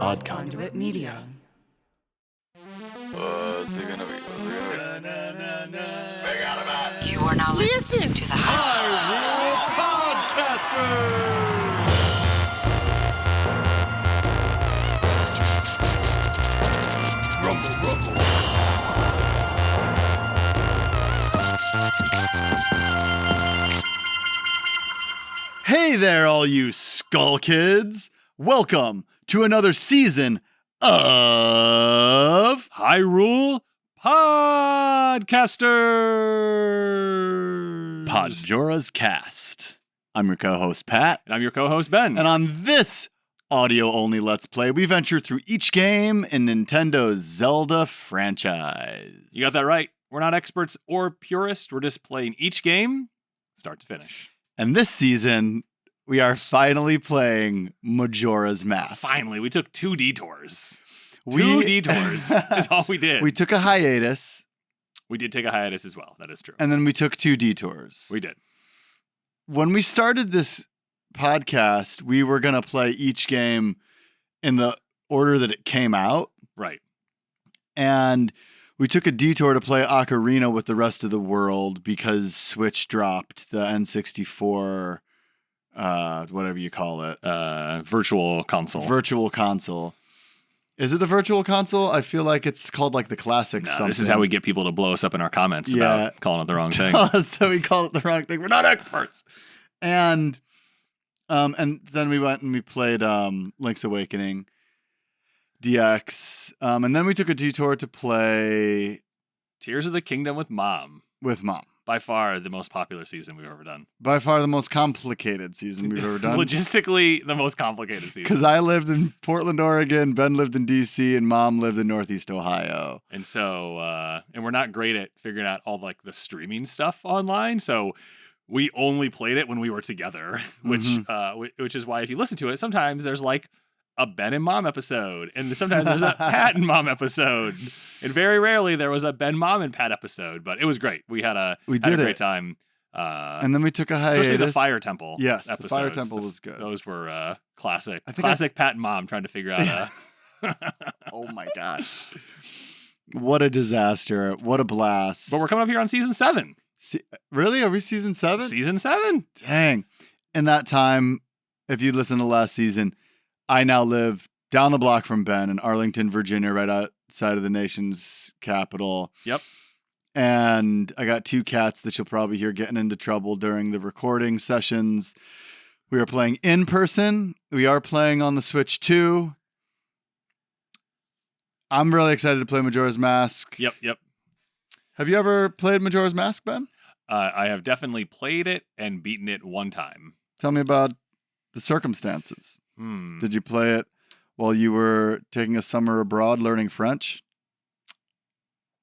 Odd Conduit Media. What's it gonna be? You are now listening to the Hyrule Podcasters! Rumble, rumble. Hey there, all you Skull Kids! Welcome to another season of Hyrule Podcasters. Podjora's Cast. I'm your co-host, Pat. And I'm your co-host, Ben. And on this audio-only Let's Play, we venture through each game in Nintendo's Zelda franchise. You got that right. We're not experts or purists. We're just playing each game, start to finish. And this season, we are finally playing Majora's Mask. Finally, we took two detours. Two detours is all we did. We took a hiatus. We did take a hiatus as well. That is true. And then we took two detours. We did. When we started this podcast, we were going to play each game in the order that it came out. Right. And we took a detour to play Ocarina with the rest of the world because Switch dropped the N64, whatever you call it. Virtual console. Virtual console. Is it the virtual console? I feel like it's called like the classic something. This is how we get people to blow us up in our comments about calling it the wrong thing. Tell us that we call it the wrong thing. We're not experts. And then we went and we played Link's Awakening DX. And then we took a detour to play Tears of the Kingdom with Mom. With Mom. By far the most popular season we've ever done. By far the most complicated season we've ever done. Logistically, the most complicated season. Because I lived in Portland, Oregon, Ben lived in DC, and Mom lived in Northeast Ohio. And so, and we're not great at figuring out all like the streaming stuff online. So we only played it when we were together, which is why if you listen to it, sometimes there's like a Ben and Mom episode, and sometimes there's a Pat and Mom episode, and very rarely there was a Ben, Mom, and Pat episode. But it was great. We had a great time. And then we took a hiatus. Especially the Fire Temple. Yes, episodes. the Fire Temple was good. Those were classic. Classic Pat and Mom trying to figure out. Oh my gosh! What a disaster! What a blast! But we're coming up here on season 7. Really? Are we season 7? Season 7. Dang! In that time, if you listen to last season, I now live down the block from Ben in Arlington, Virginia, right outside of the nation's capital. Yep. And I got 2 cats that you'll probably hear getting into trouble during the recording sessions. We are playing in person. We are playing on the Switch too. I'm really excited to play Majora's Mask. Yep. Have you ever played Majora's Mask, Ben? I have definitely played it and beaten it one time. Tell me about the circumstances. Did you play it while you were taking a summer abroad learning French?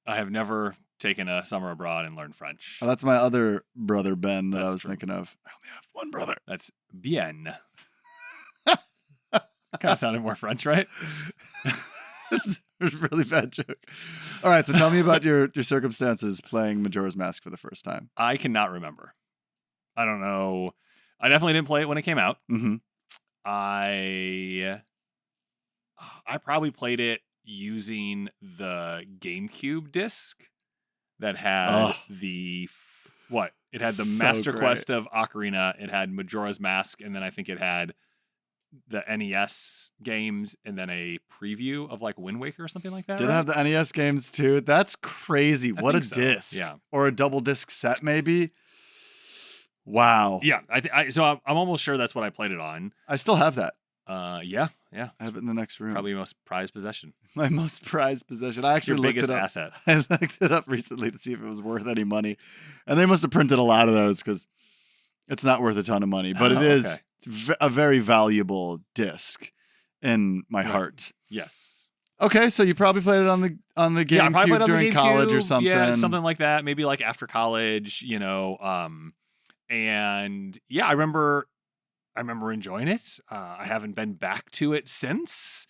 I have never taken a summer abroad and learned French. Oh, that's my other brother, Ben, that That's I was true. thinking of. I only have one brother. That's bien. Kind of sounded more French, right? It's a really bad joke. All right, so tell me about your circumstances playing Majora's Mask for the first time. I cannot remember. I don't know. I definitely didn't play it when it came out. Mm-hmm. I probably played it using the GameCube disc that had it had the So Master great. Quest of Ocarina, it had Majora's Mask, and then I think it had the NES games and then a preview of like Wind Waker or something like that. Did it right? have the NES games too? That's crazy. I What a think so. disc. Yeah. Or a double disc set maybe. Wow. Yeah, so I'm almost sure that's what I played it on. I still have that. Yeah. I have it in the next room. Probably most prized possession. My most prized possession. I Your actually looked biggest it up. asset. I looked it up recently to see if it was worth any money. And they must have printed a lot of those because it's not worth a ton of money. But it is Okay. a very valuable disc in my heart. Yes. Okay, so you probably played it on the Yeah, I probably GameCube played on during the college or GameCube. something. Yeah, something like that. Maybe like after college, and yeah, I remember enjoying it. I haven't been back to it since.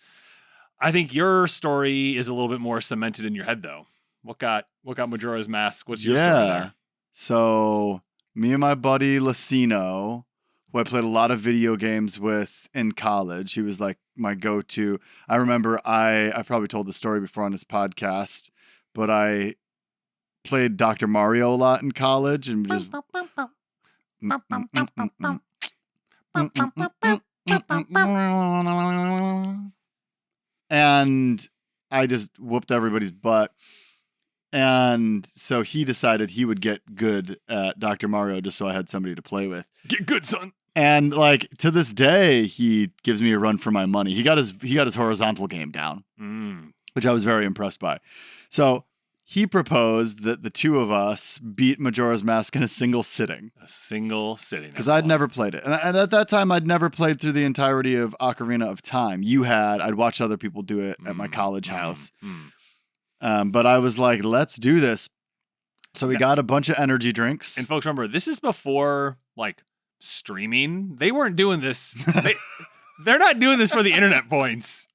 I think your story is a little bit more cemented in your head, though. What got Majora's Mask? What's your story there? So me and my buddy Lacino who I played a lot of video games with in college. He was like my go-to. I remember I probably told the story before on this podcast, but I played Dr. Mario a lot in college and just and I just whooped everybody's butt. And so he decided he would get good at Dr. Mario just so I had somebody to play with. Get good, son. And like to this day, he gives me a run for my money. He got his horizontal game down, which I was very impressed by. So he proposed that the two of us beat Majora's Mask in a single sitting. A single sitting. Because I'd never played it. And at that time, I'd never played through the entirety of Ocarina of Time. You had. I'd watched other people do it at my college house. But I was like, let's do this. So we got a bunch of energy drinks. And folks, remember, this is before like streaming. They weren't doing this. They're not doing this for the internet points.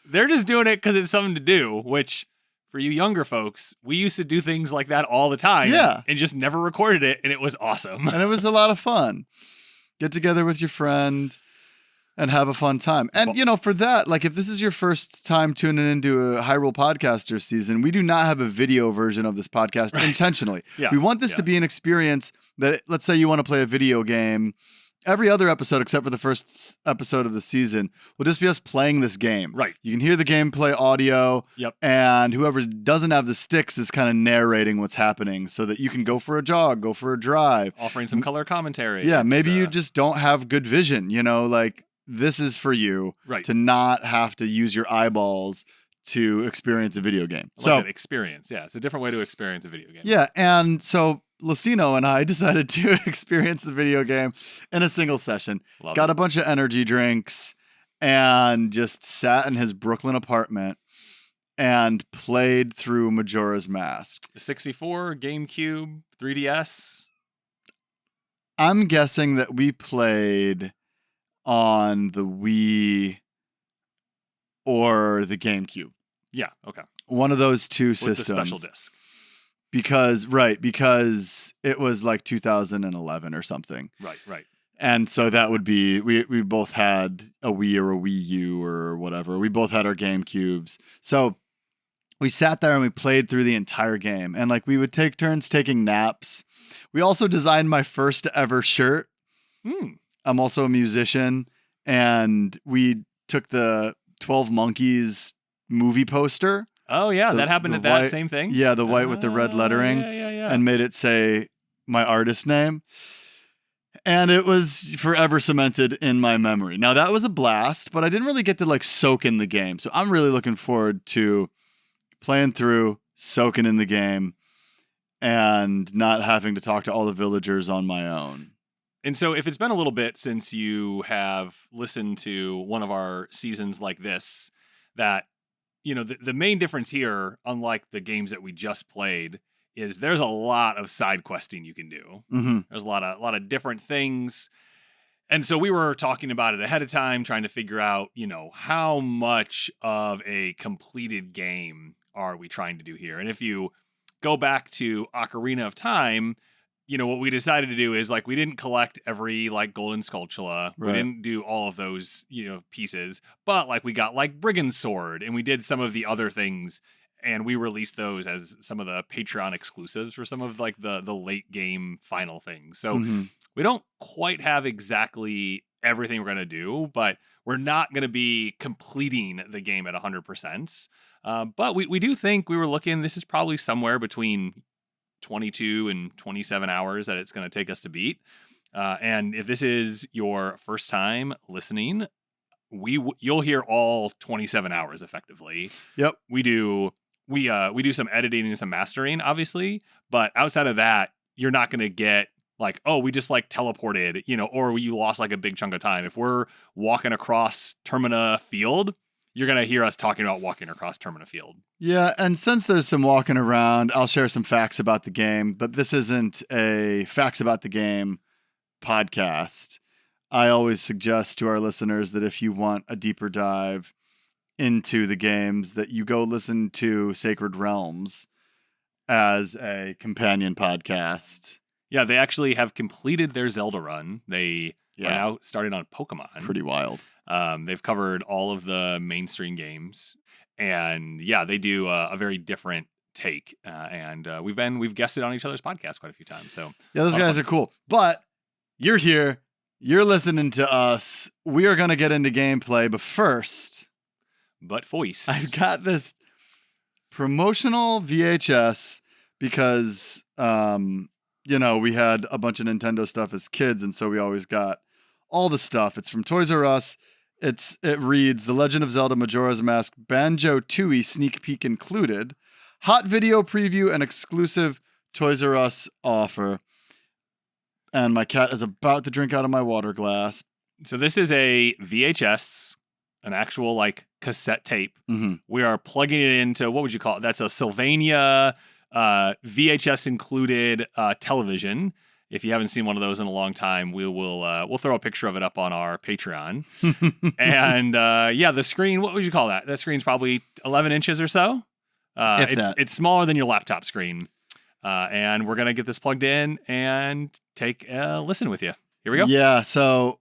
They're just doing it because it's something to do, which for you younger folks, we used to do things like that all the time. Yeah. And just never recorded it. And it was awesome. And it was a lot of fun. Get together with your friend and have a fun time. And, you know, for that, like if this is your first time tuning into a Hyrule Podcasters season, we do not have a video version of this podcast intentionally. Yeah. We want this to be an experience that, let's say you want to play a video game. Every other episode, except for the first episode of the season, will just be us playing this game. Right. You can hear the gameplay audio. Yep. And whoever doesn't have the sticks is kind of narrating what's happening so that you can go for a jog, go for a drive. Offering some color commentary. Yeah, maybe you just don't have good vision, you know, like this is for you to not have to use your eyeballs to experience a video game. Like an experience. Yeah, it's a different way to experience a video game. Yeah, and so Lucino and I decided to experience the video game in a single session. Got a bunch of energy drinks and just sat in his Brooklyn apartment and played through Majora's Mask. 64, GameCube, 3DS. I'm guessing that we played on the Wii or the GameCube. Yeah, okay. One of those two systems. With the special disc. Because it was like 2011 or something. Right. And so that would be, we both had a Wii or a Wii U or whatever. We both had our GameCubes. So we sat there and we played through the entire game. And like we would take turns taking naps. We also designed my first ever shirt. I'm also a musician. And we took the 12 Monkeys movie poster. Oh, yeah. That happened at that same thing? Yeah, the white with the red lettering. Yeah. And made it say my artist name. And it was forever cemented in my memory. Now, that was a blast, but I didn't really get to like soak in the game. So I'm really looking forward to playing through, soaking in the game, and not having to talk to all the villagers on my own. And so if it's been a little bit since you have listened to one of our seasons like this, that, you know, the main difference here, unlike the games that we just played, is there's a lot of side questing you can do. There's a lot of different things. And so we were talking about it ahead of time, trying to figure out, you know, how much of a completed game are we trying to do here? And if you go back to Ocarina of Time, you know, what we decided to do is like, we didn't collect every like golden Skulltula. We didn't do all of those, you know, pieces, but like we got like Brigand Sword and we did some of the other things and we released those as some of the Patreon exclusives for some of like the late game final things. So we don't quite have exactly everything we're going to do, but we're not going to be completing the game at 100%. But we do think we were looking, this is probably somewhere between 22 and 27 hours that it's going to take us to beat. And if this is your first time listening, you'll hear all 27 hours effectively. Yep. We do some editing and some mastering, obviously, but outside of that, you're not going to get like, oh, we just like teleported, you know, or you lost like a big chunk of time. If we're walking across Termina Field, you're going to hear us talking about walking across Termina Field. Yeah, and since there's some walking around, I'll share some facts about the game, but this isn't a facts about the game podcast. I always suggest to our listeners that if you want a deeper dive into the games, that you go listen to Sacred Realms as a companion podcast Yeah, they actually have completed their Zelda run. They are now started on Pokemon. Pretty wild. They've covered all of the mainstream games, and yeah, they do a very different take. And we've guested on each other's podcast quite a few times. So yeah, those guys are cool. But you're here, you're listening to us. We are gonna get into gameplay, but first, voice. I've got this promotional VHS because we had a bunch of Nintendo stuff as kids, and so we always got all the stuff. It's from Toys R Us. It reads The Legend of Zelda Majora's Mask Banjo-Tooie sneak peek included, hot video preview and exclusive Toys R Us offer. And my cat is about to drink out of my water glass. So this is a VHS, an actual like cassette tape. Mm-hmm. We are plugging it into, what would you call it? That's a Sylvania VHS included television. If you haven't seen one of those in a long time, we'll throw a picture of it up on our Patreon. And the screen, what would you call that? That screen's probably 11 inches or so. It's smaller than your laptop screen. And we're gonna get this plugged in and take a listen with you. Here we go. Yeah. So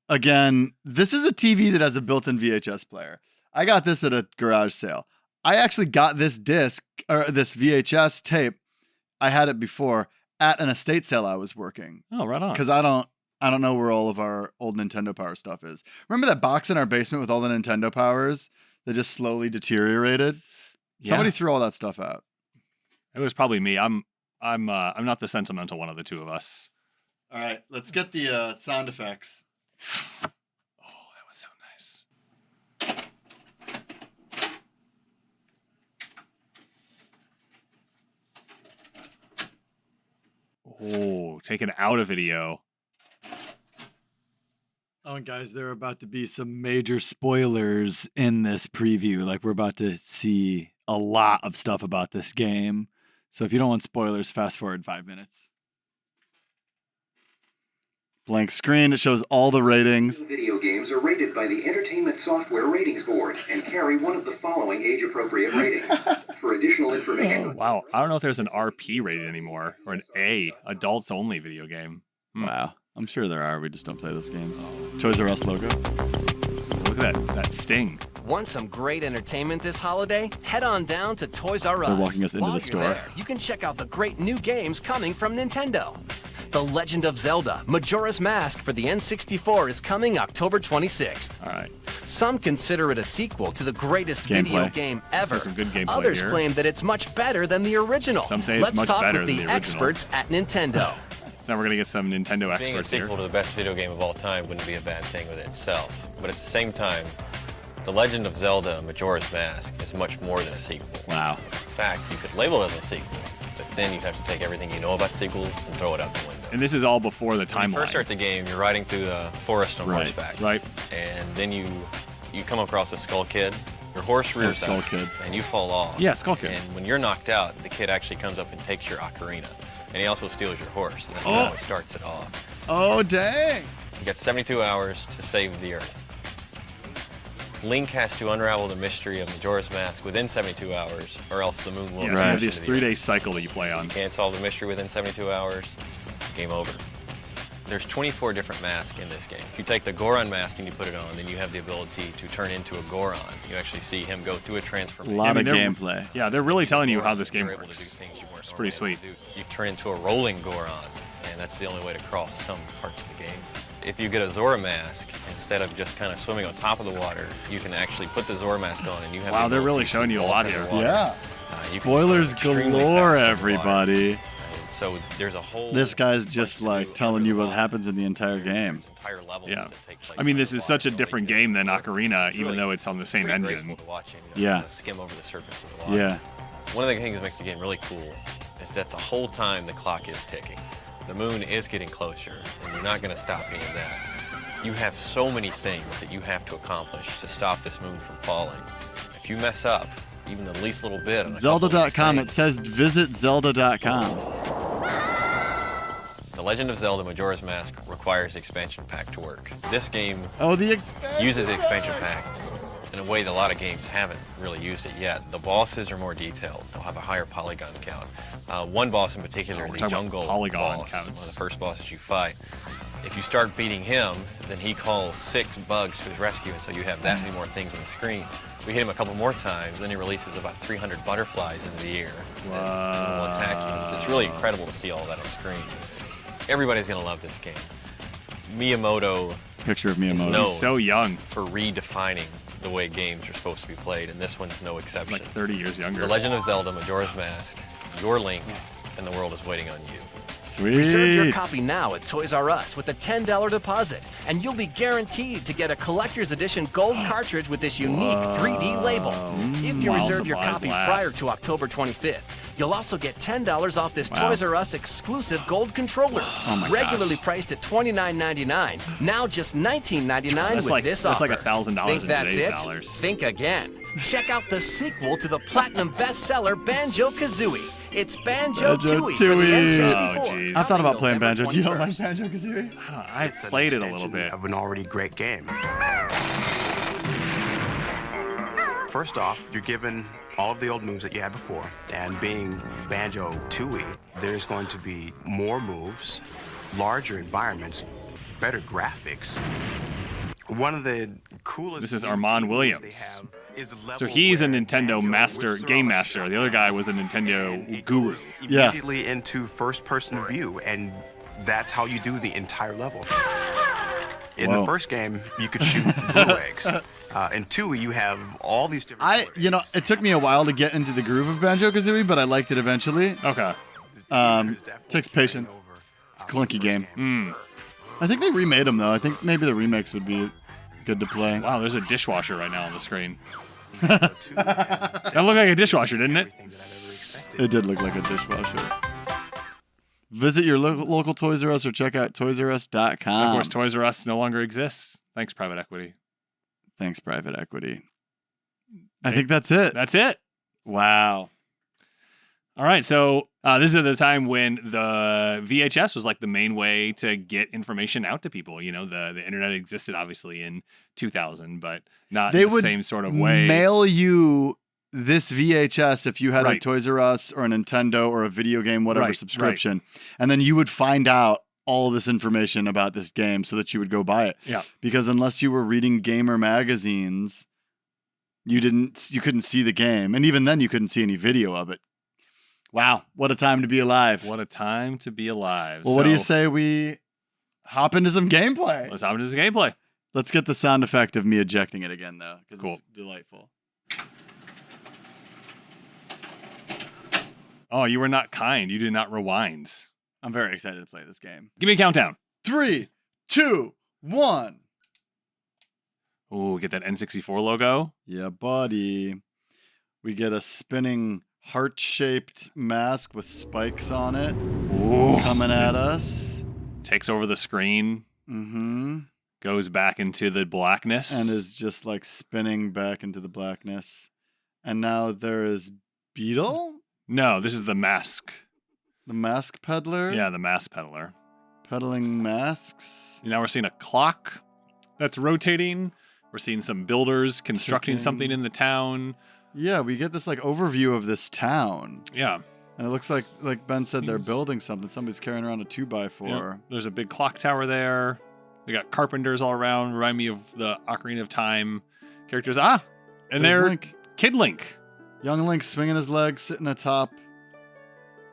again, this is a TV that has a built-in VHS player. I got this at a garage sale. I actually got this disc or this VHS tape. I had it before at an estate sale I was working. Oh, right on. Because I don't know where all of our old Nintendo Power stuff is. Remember that box in our basement with all the Nintendo Powers that just slowly deteriorated? Somebody threw all that stuff out. It was probably me. I'm not the sentimental one of the two of us. All right, let's get the sound effects. Oh, that was so nice. Oh, taken out of video. Oh, and guys, there are about to be some major spoilers in this preview. Like, we're about to see a lot of stuff about this game. So if you don't want spoilers, fast forward 5 minutes. Blank screen. It shows all the ratings. Video games are rated by the Entertainment Software Ratings Board and carry one of the following age-appropriate ratings. For additional information... Wow. I don't know if there's an RP rated anymore or an A, adults only video game. Wow. I'm sure there are. We just don't play those games. Toys R Us logo. Look at that sting. Want some great entertainment this holiday? Head on down to Toys R Us. They're walking us into While the you're store. there, you can check out the great new games coming from Nintendo. The Legend of Zelda Majora's Mask for the N64 is coming October 26th. All right. Some consider it a sequel to the greatest video game ever. Some good gameplay Others here. claim that it's much better than the original. Some say it's Let's much talk better with than the the original. experts at Nintendo. So now we're going to get some Nintendo Being a experts here. sequel to the best video game of all time wouldn't be a bad thing within itself. But at the same time, The Legend of Zelda Majora's Mask is much more than a sequel. Wow. In fact, you could label it as a sequel, but then you'd have to take everything you know about sequels and throw it out the window. And this is all before the When you timeline. first start the game, you're riding through the forest on Right, horseback. right. And then you come across a Skull Kid. Your horse rears Skull up, Kid. and you fall off. Yeah, Skull Kid. And when you're knocked out, the kid actually comes up and takes your ocarina. And he also steals your horse, and that's how it starts it off. Oh, dang. You got 72 hours to save the Earth. Link has to unravel the mystery of Majora's Mask within 72 hours, or else the moon will Yeah, so you have this 3-day cycle that you play on. Can't solve the mystery within 72 hours, game over. There's 24 different masks in this game. If you take the Goron mask and you put it on, then you have the ability to turn into a Goron. You actually see him go through a A transformation. lot of they're- gameplay. Yeah, they're really telling you how Goron, this game you're able to works. do things you weren't It's pretty normally sweet. able to do. You turn into a rolling Goron, and that's the only way to cross some parts of the game. If you get a Zora mask, instead of just kind of swimming on top of the water, you can actually put the Zora mask on and you have Wow, the they're really ability showing to you a walk lot under here. water. Yeah. You can Spoilers swim extremely galore, fast underwater. everybody. And so there's a whole This guy's bunch just to like do telling you what underwater. happens in the entire game. There's entire levels Yeah. that take place I mean, this is underwater. such a So different it's game than really- Ocarina, it's even really though it's on the same pretty engine. graceful to watch him, Yeah. kind of skim over the surface of the water. Yeah. One of the things that makes the game really cool is that the whole time the clock is ticking. The moon is getting closer, and you're not going to stop any of that. You have so many things that you have to accomplish to stop this moon from falling. If you mess up, even the least little bit. on a couple of these Zelda.com. It things- says visit Zelda.com. The Legend of Zelda Majora's Mask requires the expansion pack to work. This game Oh, the expansion. uses the expansion pack in a way that a lot of games haven't really used it yet. The bosses are more detailed. They'll have a higher polygon count. One boss in particular, the jungle polygon boss, counts. one of the first bosses you fight. If you start beating him, then he calls 6 bugs to his rescue, and so you have that many more things on the screen. We hit him a couple more times, then he releases about 300 butterflies into the air that will attack you. It's really incredible to see all that on screen. Everybody's going to love this game. Miyamoto Picture of is Miyamoto. known He's so young. for redefining the way games are supposed to be played, and this one's no He's exception. like 30 years younger. The Legend of Zelda, Majora's Mask, your Link, and the world is waiting on you. Sweet. Reserve your copy now at Toys R Us with a $10 deposit, and you'll be guaranteed to get a collector's edition gold cartridge with this unique 3D label. If you While reserve your supplies copy last. prior to October 25th, you'll also get $10 off this Toys R Us exclusive gold controller. Oh my Regularly gosh. priced at $29.99, now just $19.99 That's with like- this that's offer. like $1,000 Think in that's today's it? dollars. Think again. Check out the sequel to the platinum bestseller Banjo-Kazooie. It's Banjo-Tooie for the Banjo-Tooie. N64. Oh, geez. I thought about playing November Banjo. Do you don't like 21st. Banjo Kazooie? I played it a little bit. Of an already great game. First off, you're given all of the old moves that you had before, and being Banjo-Tooie, there's going to be more moves, larger environments, better graphics. One of the coolest. This is Armand moves Williams. they have is the So level he's a where Nintendo Banjo master, whips game around master. The other shotgun, guy was a Nintendo and it guru. goes Yeah. Immediately into first-person view, and that's how you do the entire level. In Whoa. the first game, you could shoot blue eggs. In 2, you have all these different. It took me a while to get into the groove of Banjo Kazooie, but I liked it eventually. Okay. Takes patience. It's a clunky game. Mm. I think they remade them though. I think maybe the remakes would be good to play. Wow, there's a dishwasher right now on the screen. That looked like a dishwasher, didn't it? It did look like a dishwasher. Visit your local Toys R Us or check out toysrus.com. Of course, Toys R Us no longer exists. Thanks, private equity. Thanks, private equity. I think that's it. That's it. Wow. All right, so this is at the time when the VHS was like the main way to get information out to people. You know, the internet existed obviously in 2000, but not They in the would same sort of way. Mail you this VHS if you had a Right. Toys R Us or a Nintendo or a video game, whatever Right, subscription. And then you would find out all this information about this game so that you would go buy it. Yeah. Because unless you were reading gamer magazines, you couldn't see the game. And even then you couldn't see any video of it. Wow, what a time to be alive. What a time to be alive. Well, what do you So, say we hop into some gameplay? Let's hop into the gameplay. Let's get the sound effect of me ejecting it again, though, because Cool. it's delightful. Oh, you were not kind. You did not rewind. I'm very excited to play this game. Give me a countdown. 3, 2, 1. Ooh, get that N64 logo. Yeah, buddy. We get a spinning heart-shaped mask with spikes on it Ooh. coming at us. Takes over the screen. Mm-hmm. Goes back into the blackness. And is just like spinning back into the blackness. And now there is Beetle, No, this is the mask. the mask peddler. Yeah, the mask peddler. Peddling masks. Now we're seeing a clock that's rotating. We're seeing some builders constructing Ticking. something in the town. Yeah, we get this like overview of this town. Yeah. And it looks like Ben said, they're Seems- building something. Somebody's carrying around a 2x4. Yeah. There's a big clock tower there. We got carpenters all around. Remind me of the Ocarina of Time characters. And There's they're Link. Kid Link. Young Link swinging his legs, sitting atop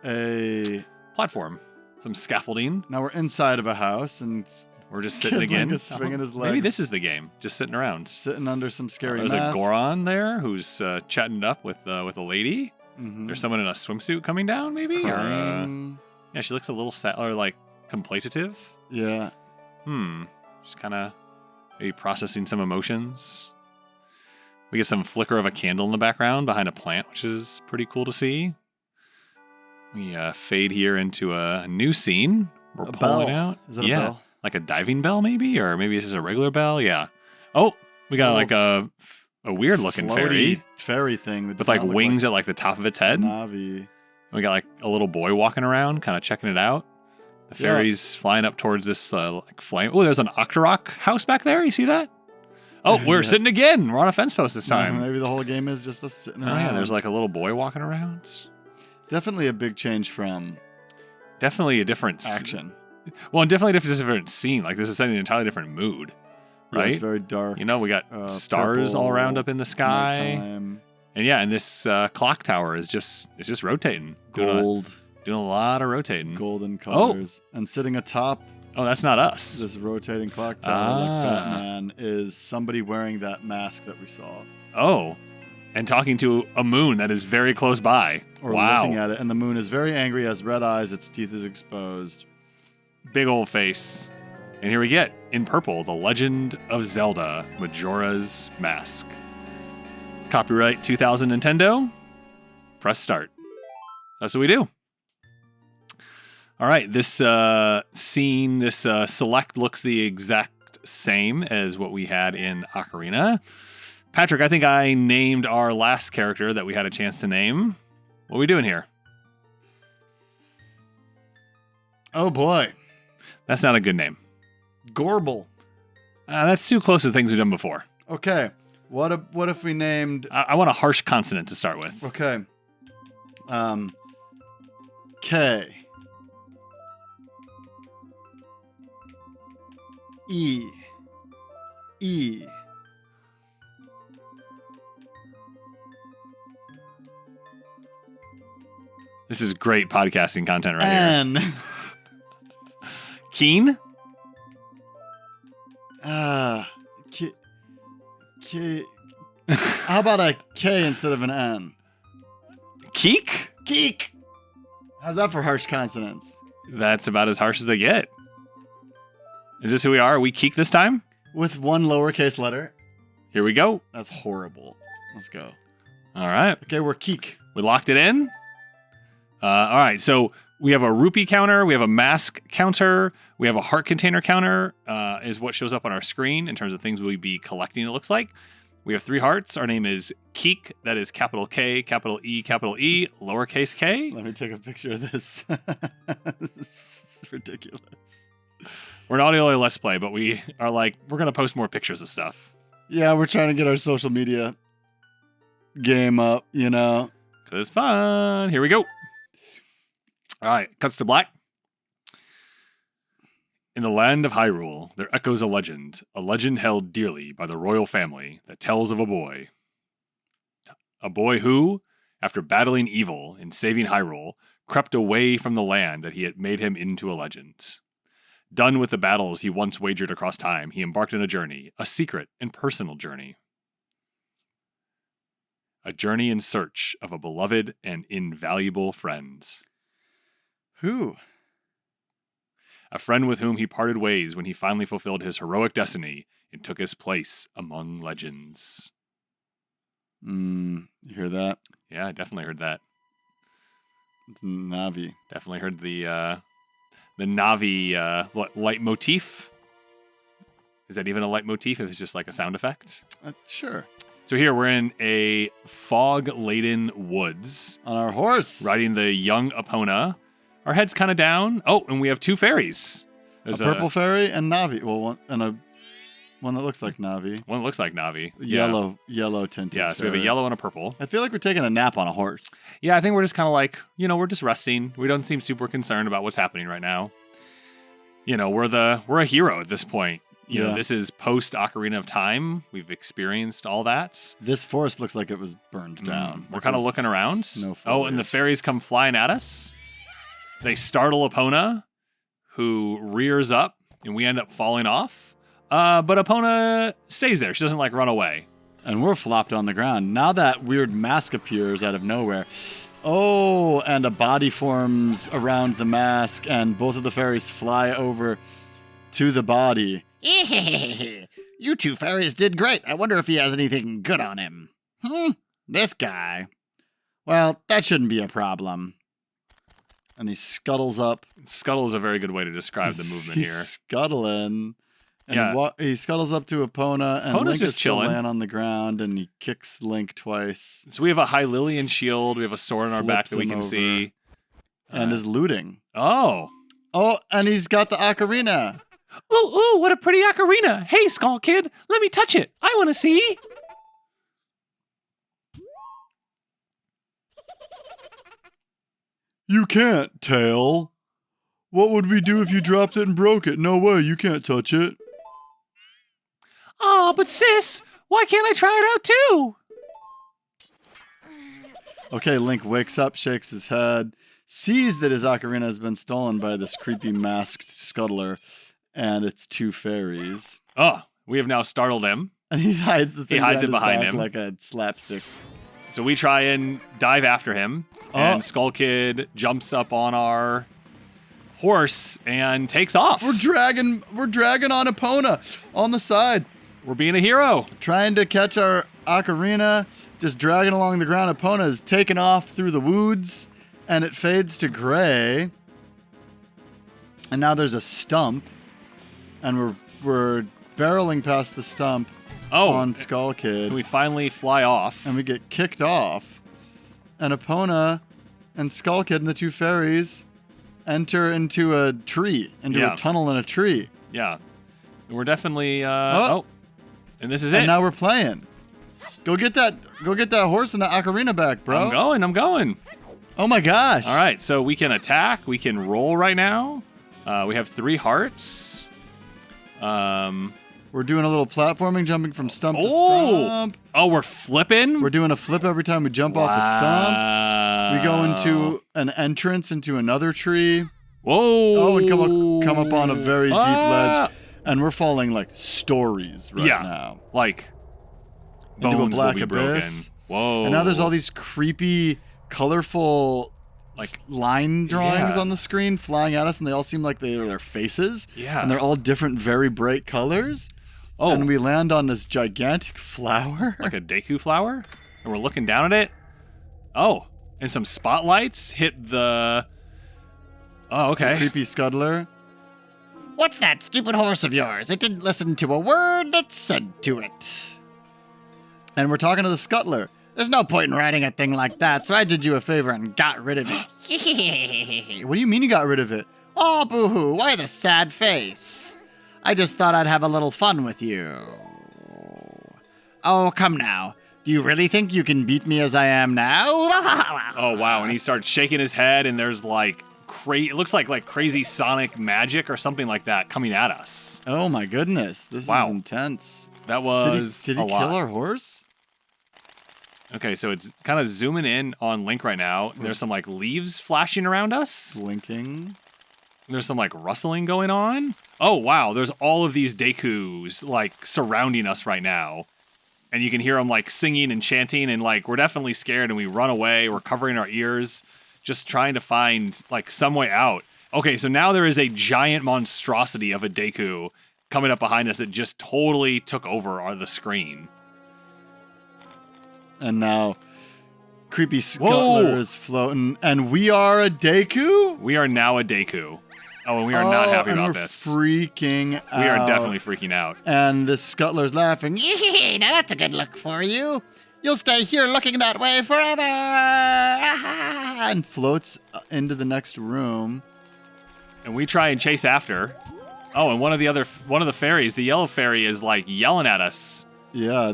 a... Platform. Some scaffolding. Now we're inside of a house, and We're just sitting Kid again. Link is swinging his Maybe legs. this is the game. Just sitting around. sitting under some scary There's masks. a Goron there who's chatting it up with a lady. Mhm. There's someone in a swimsuit coming down, maybe? Or, Crying. yeah, she looks a little sad or like contemplative. Yeah. Just kind of maybe processing some emotions. We get some flicker of a candle in the background behind a plant, which is pretty cool to see. We fade here into a new scene. We're A pulling bell. out. Is it a yeah, bell? like a diving bell, maybe, or maybe it's just a regular bell. Yeah. Oh, we got Oh. like a weird looking fairy Fairy thing that does with like not look wings at like the top of its head. Navi. We got like a little boy walking around, kind of checking it out. The Yeah. fairy's flying up towards this like flame. Oh, there's an Octorok house back there. You see that? Oh, we're sitting again. We're on a fence post this time. Maybe the whole game is just us sitting Oh, around. yeah, there's like a little boy walking around. Definitely a big change from Definitely a different action. Well, and definitely a different scene. Like, this is setting an entirely different mood, Yeah, right? it's very dark. You know, we got stars all around up in the sky. Nighttime, And yeah, and this clock tower is just rotating. gold, Doing a lot of rotating. golden colors. And sitting atop Oh, that's not us. this rotating clock tower like Batman is somebody wearing that mask that we saw. Oh, and talking to a moon that is very close by. Or Wow. looking at it. And the moon is very angry, has red eyes, its teeth is exposed. Big old face. And here we get, in purple, The Legend of Zelda, Majora's Mask. Copyright 2000 Nintendo. Press start. That's what we do. All right, this scene, this select looks the exact same as what we had in Ocarina. Patrick, I think I named our last character that we had a chance to name. What are we doing here? Oh boy. That's not a good name. Gorble. That's too close to things we've done before. Okay. What if we named I want a harsh consonant to start with. Okay. K. E. E. This is great podcasting content right N. here. Keen? K. K. How about a K instead of an N? Keek? Geek. How's that for harsh consonants? That's about as harsh as they get. Is this who we are? Are we Keek this time? With one lowercase letter? Here we go. That's horrible. Let's go. All right. Okay, we're Keek. We locked it in. All right. So we have a rupee counter. We have a mask counter. We have a heart container counter is what shows up on our screen in terms of things we'll be collecting, it looks like. We have 3 hearts. Our name is Keek. That is capital K, capital E, lowercase k. Let me take a picture of this. This is ridiculous. We're an audio Let's Play, but we are like, we're going to post more pictures of stuff. Yeah, we're trying to get our social media game up, you know. Because it's fun. Here we go. All right. Cuts to black. In the land of Hyrule, there echoes a legend held dearly by the royal family that tells of a boy. A boy who, after battling evil and saving Hyrule, crept away from the land that he had made him into a legend. Done with the battles he once wagered across time, he embarked on a journey, a secret and personal journey. A journey in search of a beloved and invaluable friend. Who? A friend with whom he parted ways when he finally fulfilled his heroic destiny and took his place among legends. You hear that? Yeah, I definitely heard that. It's Navi. Definitely heard the Navi leitmotif. Is that even a leitmotif if it's just like a sound effect? Sure. So here we're in a fog-laden woods. On our horse. Riding the young Epona. Our head's kind of down. Oh, and we have 2 fairies. There's a purple fairy and Navi. Well, one that looks like Navi. One that looks like Navi. Yellow tinted. Yeah, so we have a yellow and a purple. I feel like we're taking a nap on a horse. Yeah, I think we're just kind of like, we're just resting. We don't seem super concerned about what's happening right now. We're a hero at this point. You know, this is post Ocarina of Time. We've experienced all that. This forest looks like it was burned down. We're kind of looking around. No oh, and the fairies come flying at us. They startle Epona, who rears up, and we end up falling off. But Epona stays there. She doesn't run away. And we're flopped on the ground. Now that weird mask appears out of nowhere. Oh, and a body forms around the mask, and both of the fairies fly over to the body. You 2 fairies did great. I wonder if he has anything good on him. This guy. Well, that shouldn't be a problem. And he scuttles up. Scuttle is a very good way to describe the movement he's here. Scuttling. And Yeah. he scuttles up to Epona, and Epona's Link just is still chilling. laying on the ground, and he kicks Link twice. So we have a Hylian shield. We have a sword on our back Flips that we him can over. see. And is looting. Oh. Oh, and he's got the ocarina. Ooh, what a pretty ocarina. Hey, Skull Kid, let me touch it. I want to see. You can't, Tail. What would we do if you dropped it and broke it? No way, you can't touch it. Oh, but sis, why can't I try it out too? Okay, Link wakes up, shakes his head, sees that his ocarina has been stolen by this creepy masked scuttler, and it's two fairies. Oh, we have now startled him. And he hides the thing He hides it behind back him. like a slapstick. So we try and dive after him, and Skull Kid jumps up on our horse and takes off. We're dragging on Epona on the side. We're being a hero. Trying to catch our ocarina, just dragging along the ground. Epona is taken off through the woods, and it fades to gray. And now there's a stump, and we're barreling past the stump on Skull Kid. And we finally fly off. And we get kicked off. And Epona and Skull Kid and the two fairies enter into a tree, into a tunnel in a tree. Yeah. And we're definitely and this is it. And now we're playing. Go get that horse and the ocarina back, bro. I'm going. Oh my gosh. All right, so we can attack, we can roll right now. We have 3 hearts. We're doing a little platforming, jumping from stump to stump. Oh, we're flipping? We're doing a flip every time we jump off the stump. We go into an entrance into another tree. Whoa. Oh, and come up on a very deep ledge. And we're falling like stories right now. Like into a bones black will be abyss. Broken. Whoa. And now there's all these creepy, colorful like line drawings on the screen flying at us, and they all seem like they are their faces. Yeah. And they're all different, very bright colors. Oh. And we land on this gigantic flower. Like a Deku flower? And we're looking down at it. Oh. And some spotlights hit the... Oh, okay. The creepy scuttler. What's that stupid horse of yours? It didn't listen to a word that's said to it. And we're talking to the scuttler. There's no point in riding a thing like that, so I did you a favor and got rid of it. What do you mean you got rid of it? Oh, boo-hoo, why the sad face? I just thought I'd have a little fun with you. Oh, come now. Do you really think you can beat me as I am now? Oh, wow. And he starts shaking his head, and there's like... it looks like crazy sonic magic or something like that coming at us. Oh my goodness, this is intense. That was did he kill our horse? Okay, so it's kind of zooming in on Link right now. There's some like leaves flashing around us. Blinking. There's some like rustling going on. Oh wow, there's all of these Dekus like surrounding us right now. And you can hear them like singing and chanting, and like we're definitely scared and we run away. We're covering our ears, just trying to find like some way out. Okay, so now there is a giant monstrosity of a Deku coming up behind us that just totally took over the screen. And now creepy scuttler is floating, and we are a Deku? We are now a Deku. Oh, and we are not happy about this. Freaking out. We are definitely freaking out. And this scuttler's laughing. Now that's a good look for you. You'll stay here looking that way forever. And floats into the next room. And we try and chase after. Oh, and one of the fairies, the yellow fairy, is like yelling at us. Yeah,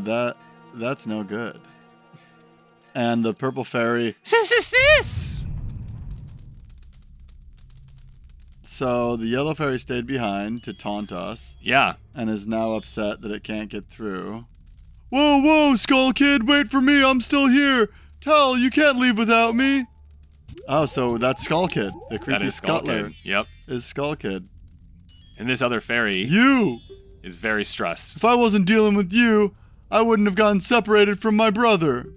that's no good. And the purple fairy. Sis! So the yellow fairy stayed behind to taunt us. Yeah. And is now upset that it can't get through. Whoa, Skull Kid, wait for me, I'm still here. Tell, you can't leave without me. Oh, so that's Skull Kid. The creepy scuttler. Yep. Is Skull Kid. And this other fairy is very stressed. If I wasn't dealing with you, I wouldn't have gotten separated from my brother.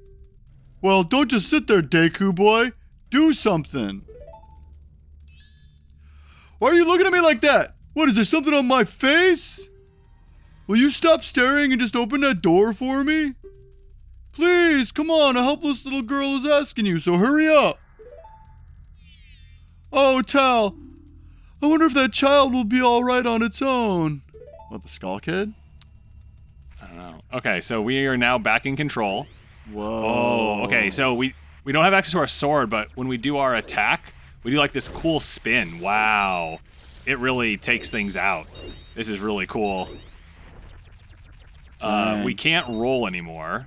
Well, don't just sit there, Deku boy. Do something. Why are you looking at me like that? What, is there something on my face? Will you stop staring and just open that door for me? Please, come on, a helpless little girl is asking you, so hurry up. Oh, Tal, I wonder if that child will be all right on its own. What, the Skull Kid? I don't know. Okay, so we are now back in control. Whoa. Oh, okay, so we don't have access to our sword, but when we do our attack, we do like this cool spin. Wow. it really takes things out. This is really cool. We can't roll anymore.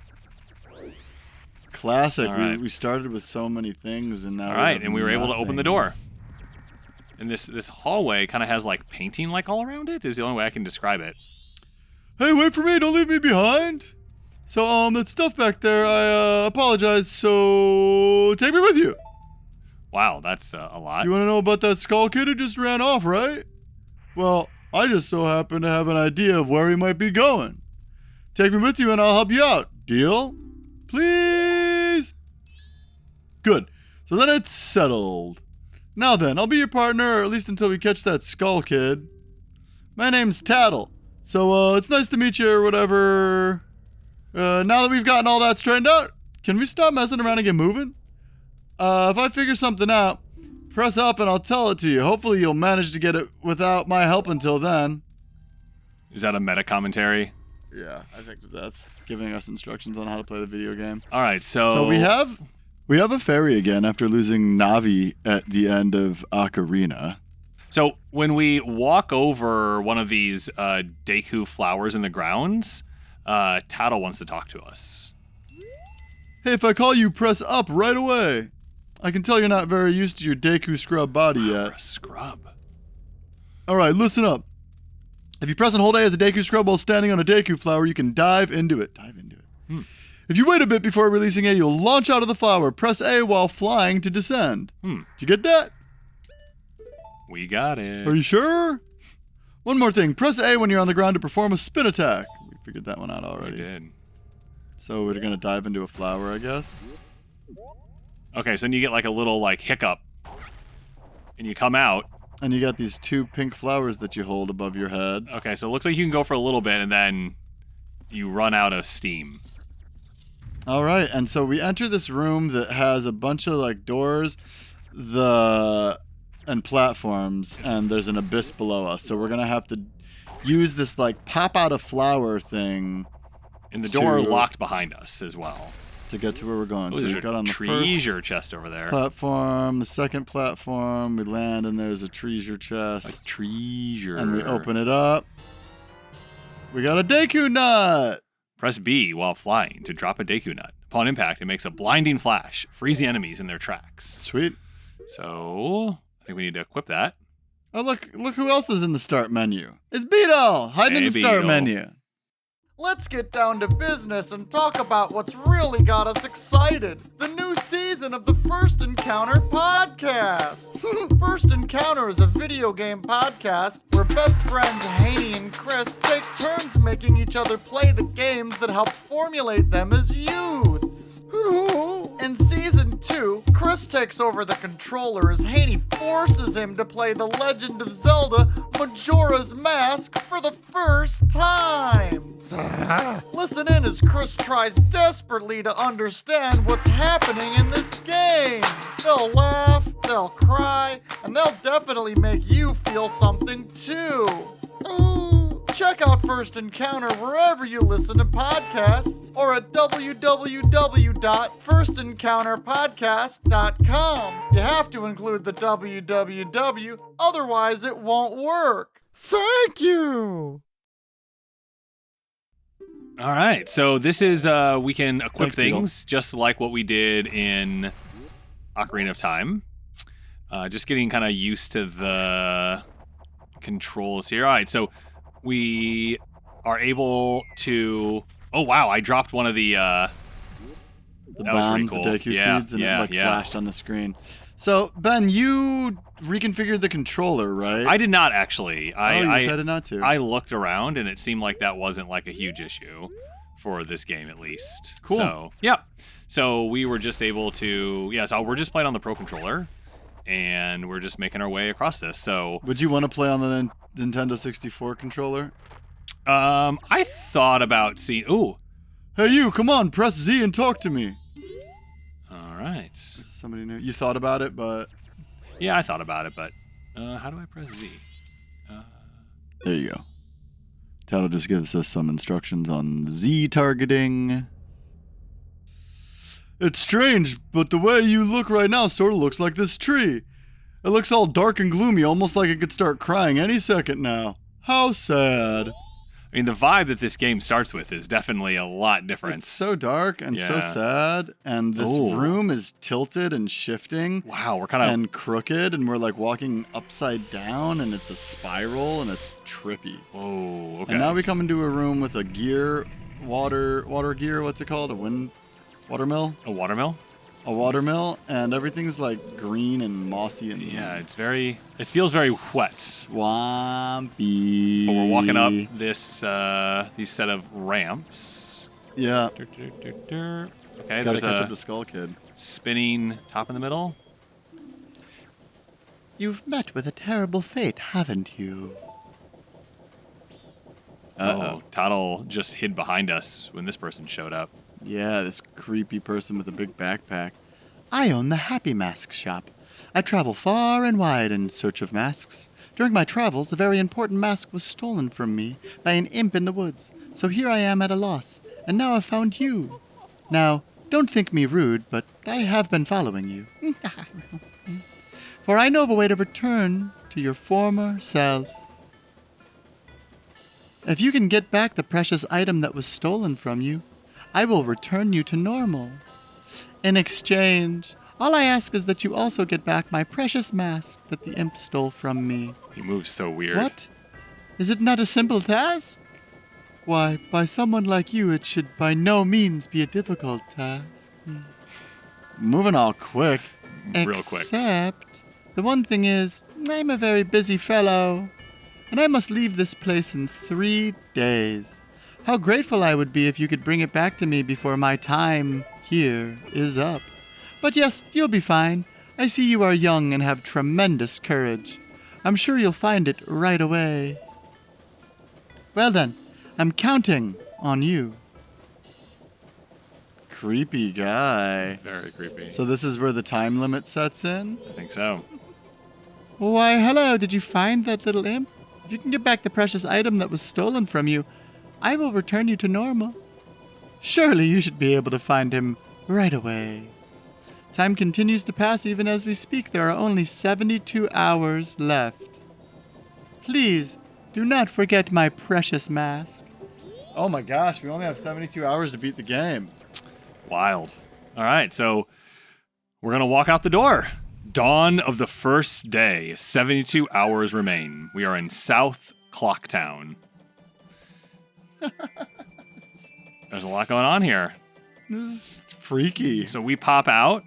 Classic. Right. We started with so many things, and now All right, and we were able to open the door. And this hallway kind of has like painting like all around it. Is the only way I can describe it. Hey, wait for me! Don't leave me behind. So that stuff back there, I apologize. So take me with you. Wow, that's a lot. You want to know about that skull kid who just ran off, right? Well, I just so happen to have an idea of where he might be going. Take me with you and I'll help you out. Deal? Please? Good. So then it's settled. Now then, I'll be your partner, or at least until we catch that skull kid. My name's Tattle. So, it's nice to meet you or whatever. Now that we've gotten all that straightened out, can we stop messing around and get moving? If I figure something out, press up and I'll tell it to you. Hopefully you'll manage to get it without my help until then. Is that a meta commentary? Yeah, I think that's giving us instructions on how to play the video game. All right, so we have a fairy again after losing Navi at the end of Ocarina. So when we walk over one of these Deku flowers in the grounds, Tattle wants to talk to us. Hey, if I call you, press up right away. I can tell you're not very used to your Deku scrub body yet. A scrub. All right, listen up. If you press and hold A as a Deku scrub while standing on a Deku flower, you can dive into it. If you wait a bit before releasing A, you'll launch out of the flower. Press A while flying to descend. Did you get that? We got it. Are you sure? One more thing. Press A when you're on the ground to perform a spin attack. We figured that one out already. We did. So we're going to dive into a flower, I guess. Okay, so then you get like a little like hiccup. And you come out. And you got these 2 pink flowers that you hold above your head. Okay, so it looks like you can go for a little bit and then you run out of steam. All right, and so we enter this room that has a bunch of like doors and platforms, and there's an abyss below us. So we're going to have to use this like pop out a flower thing. And the door locked behind us as well. To get to where we're going. So we got on the treasure chest over there. Platform, the second platform, we land and there's a treasure chest. A treasure. And we open it up. We got a Deku nut. Press B while flying to drop a Deku nut. Upon impact, it makes a blinding flash, freezing enemies in their tracks. Sweet. So, I think we need to equip that. Oh, look who else is in the start menu. It's Beetle, hiding in the start menu. Let's get down to business and talk about what's really got us excited. The new season of the First Encounter podcast. First Encounter is a video game podcast where best friends Haney and Chris take turns making each other play the games that helped formulate them as youths. In season 2, Chris takes over the controller as Haney forces him to play the Legend of Zelda Majora's Mask for the first time. Listen in as Chris tries desperately to understand what's happening in this game. They'll laugh, they'll cry, and they'll definitely make you feel something too. Check out First Encounter wherever you listen to podcasts or at www.firstencounterpodcast.com. You have to include the www, otherwise it won't work. Thank you! All right, so this is, we can equip things just like what we did in Ocarina of Time. Just getting kind of used to the controls here. All right, so we are able to... Oh, wow, I dropped one of the bombs, cool. The Deku seeds, and it flashed on the screen. So, Ben, you reconfigured the controller, right? I did not, actually. You decided not to. I looked around, and it seemed like that wasn't like a huge issue for this game, at least. Cool. So, yeah. So we were just able to... Yeah, so we're just playing on the Pro Controller, and we're just making our way across this. So, would you want to play on the Nintendo 64 controller? I thought about seeing... Ooh. Hey, you, come on, press Z and talk to me. All right. Somebody new. You thought about it, but... Yeah, I thought about it, but how do I press Z? There you go. Tattle just gives us some instructions on Z targeting. It's strange, but the way you look right now sort of looks like this tree. It looks all dark and gloomy, almost like it could start crying any second now. How sad. I mean, the vibe that this game starts with is definitely a lot different. It's so dark and so sad, and this room is tilted and shifting. Wow, we're kind of... And crooked, and we're like walking upside down, and it's a spiral, and it's trippy. Whoa, okay. And now we come into a room with a gear, water gear, what's it called? Watermill? A watermill? A watermill, and everything's like green and mossy and it feels very wet. Swampy. But we're walking up these set of ramps. Yeah. Okay, gotta catch up to Skull Kid. Spinning top in the middle. You've met with a terrible fate, haven't you? Oh, Toddle just hid behind us when this person showed up. Yeah, this creepy person with a big backpack. I own the Happy Mask Shop. I travel far and wide in search of masks. During my travels, a very important mask was stolen from me by an imp in the woods, so here I am at a loss, and now I've found you. Now, don't think me rude, but I have been following you. For I know of a way to return to your former self. If you can get back the precious item that was stolen from you, I will return you to normal. In exchange, all I ask is that you also get back my precious mask that the imp stole from me. He moves so weird. What? Is it not a simple task? Why, by someone like you, it should by no means be a difficult task. Moving all quick. Real quick. Except, the one thing is, I'm a very busy fellow, and I must leave this place in 3 days. How grateful I would be if you could bring it back to me before my time here is up. But yes, you'll be fine. I see you are young and have tremendous courage. I'm sure you'll find it right away. Well then, I'm counting on you. Creepy guy. Very creepy. So this is where the time limit sets in? I think so. Why, hello, did you find that little imp? If you can get back the precious item that was stolen from you, I will return you to normal. Surely you should be able to find him right away. Time continues to pass even as we speak. There are only 72 hours left. Please, do not forget my precious mask. Oh my gosh, we only have 72 hours to beat the game. Wild. All right, so we're going to walk out the door. Dawn of the first day. 72 hours remain. We are in South Clocktown. There's a lot going on here. This is freaky. So we pop out.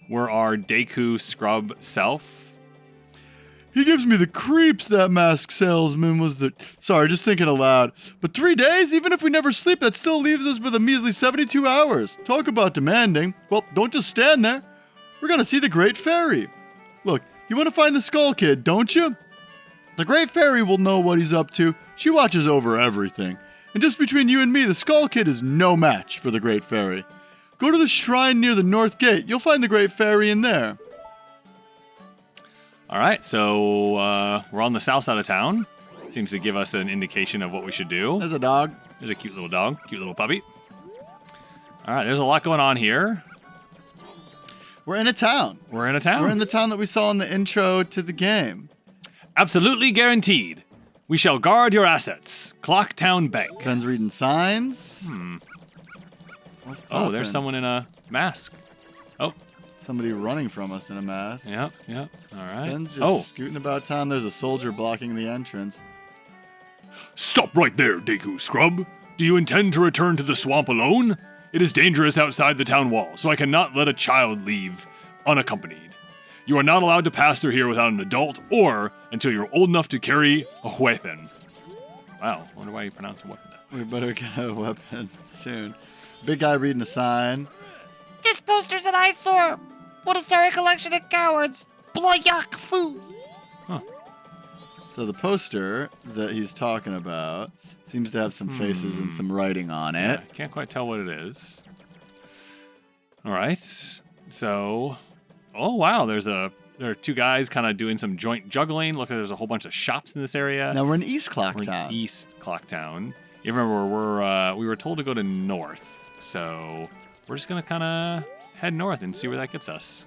We're our Deku scrub self. He gives me the creeps, that mask salesman was the... Sorry, just thinking aloud. But 3 days? Even if we never sleep, that still leaves us with a measly 72 hours. Talk about demanding. Well, don't just stand there. We're gonna see the Great Fairy. Look, you want to find the Skull Kid, don't you? The Great Fairy will know what he's up to. She watches over everything. And just between you and me, the Skull Kid is no match for the Great Fairy. Go to the shrine near the North Gate. You'll find the Great Fairy in there. All right, so we're on the south side of town. Seems to give us an indication of what we should do. There's a dog. There's a cute little dog, cute little puppy. All right, there's a lot going on here. We're in a town. We're in a town. We're in the town that we saw in the intro to the game. Absolutely guaranteed. We shall guard your assets. Clocktown Bank. Ben's reading signs. Oh, there's someone in a mask. Oh. Somebody running from us in a mask. Yep. All right. Ben's just scooting about town. There's a soldier blocking the entrance. Stop right there, Deku Scrub. Do you intend to return to the swamp alone? It is dangerous outside the town wall, so I cannot let a child leave unaccompanied. You are not allowed to pass through here without an adult or until you're old enough to carry a weapon. Wow, I wonder why you pronounced a weapon that way. We better get a weapon soon. Big guy reading a sign. This poster's an eyesore. What a sorry collection of cowards. Yuck food. So the poster that he's talking about seems to have some faces and some writing on it. I can't quite tell what it is. All right. So, oh wow, there are two guys kind of doing some joint juggling. Look, there's a whole bunch of shops in this area. Now we're in East Clocktown. East Clocktown. You remember we were told to go to north, so we're just gonna kind of head north and see where that gets us.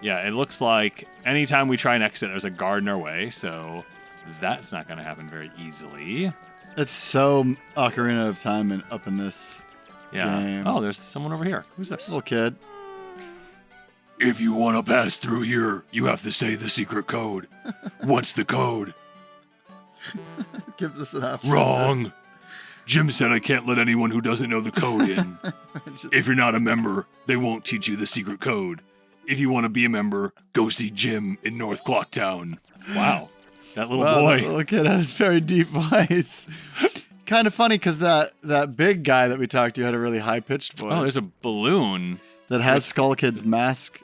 Yeah, it looks like anytime we try and exit, there's a guard in our way, so that's not going to happen very easily. It's so Ocarina of Time up in this game. Oh, there's someone over here. Who's this? Little kid. If you want to pass through here, you have to say the secret code. What's the code? Gives us an option. Wrong. Jim said I can't let anyone who doesn't know the code in. If you're not a member, they won't teach you the secret code. If you want to be a member, go see Jim in North Clocktown. Wow. That little boy. That little kid had a very deep voice. Kind of funny because that big guy that we talked to had a really high-pitched voice. Oh, there's a balloon. That has Skull Kid's mask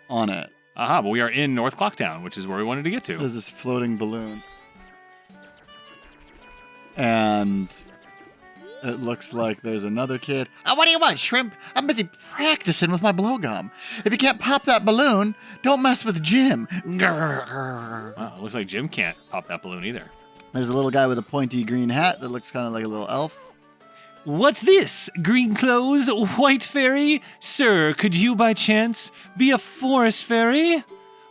on it. Aha, but we are in North Clocktown, which is where we wanted to get to. There's this floating balloon. And it looks like there's another kid. What do you want, Shrimp? I'm busy practicing with my blowgum. If you can't pop that balloon, don't mess with Jim. Wow, it looks like Jim can't pop that balloon either. There's a little guy with a pointy green hat that looks kind of like a little elf. What's this? Green clothes, white fairy? Sir, could you by chance be a forest fairy?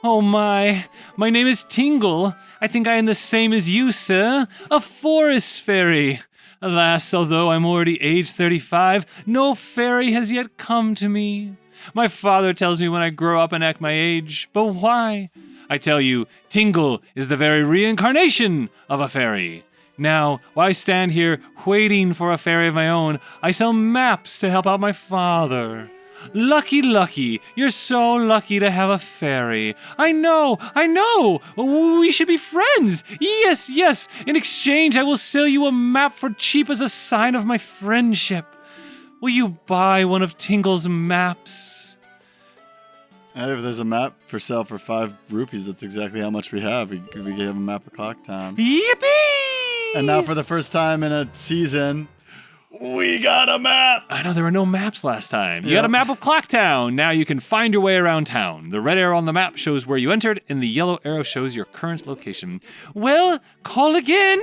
Oh my name is Tingle. I think I am the same as you, sir, a forest fairy. Alas, although I'm already age 35, no fairy has yet come to me. My father tells me when I grow up and act my age, but why? I tell you, Tingle is the very reincarnation of a fairy. Now, while I stand here waiting for a fairy of my own, I sell maps to help out my father. Lucky, you're so lucky to have a fairy. I know, we should be friends. Yes, in exchange I will sell you a map for cheap as a sign of my friendship. Will you buy one of Tingle's maps? If there's a map for sale for 5 rupees, that's exactly how much we have. We gave a map of Clocktown. Yippee! And now for the first time in a season, we got a map! I know there were no maps last time. You got a map of Clocktown. Now you can find your way around town. The red arrow on the map shows where you entered, and the yellow arrow shows your current location. Well, call again.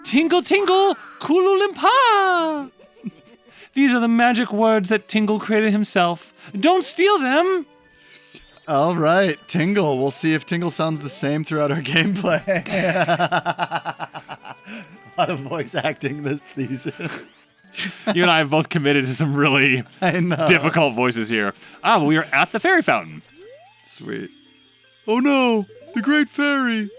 Tingle, tingle, kululimpa. These are the magic words that Tingle created himself. Don't steal them. All right, Tingle. We'll see if Tingle sounds the same throughout our gameplay. A lot of voice acting this season. You and I have both committed to some really difficult voices here. We are at the fairy fountain. Sweet. Oh no, the great fairy.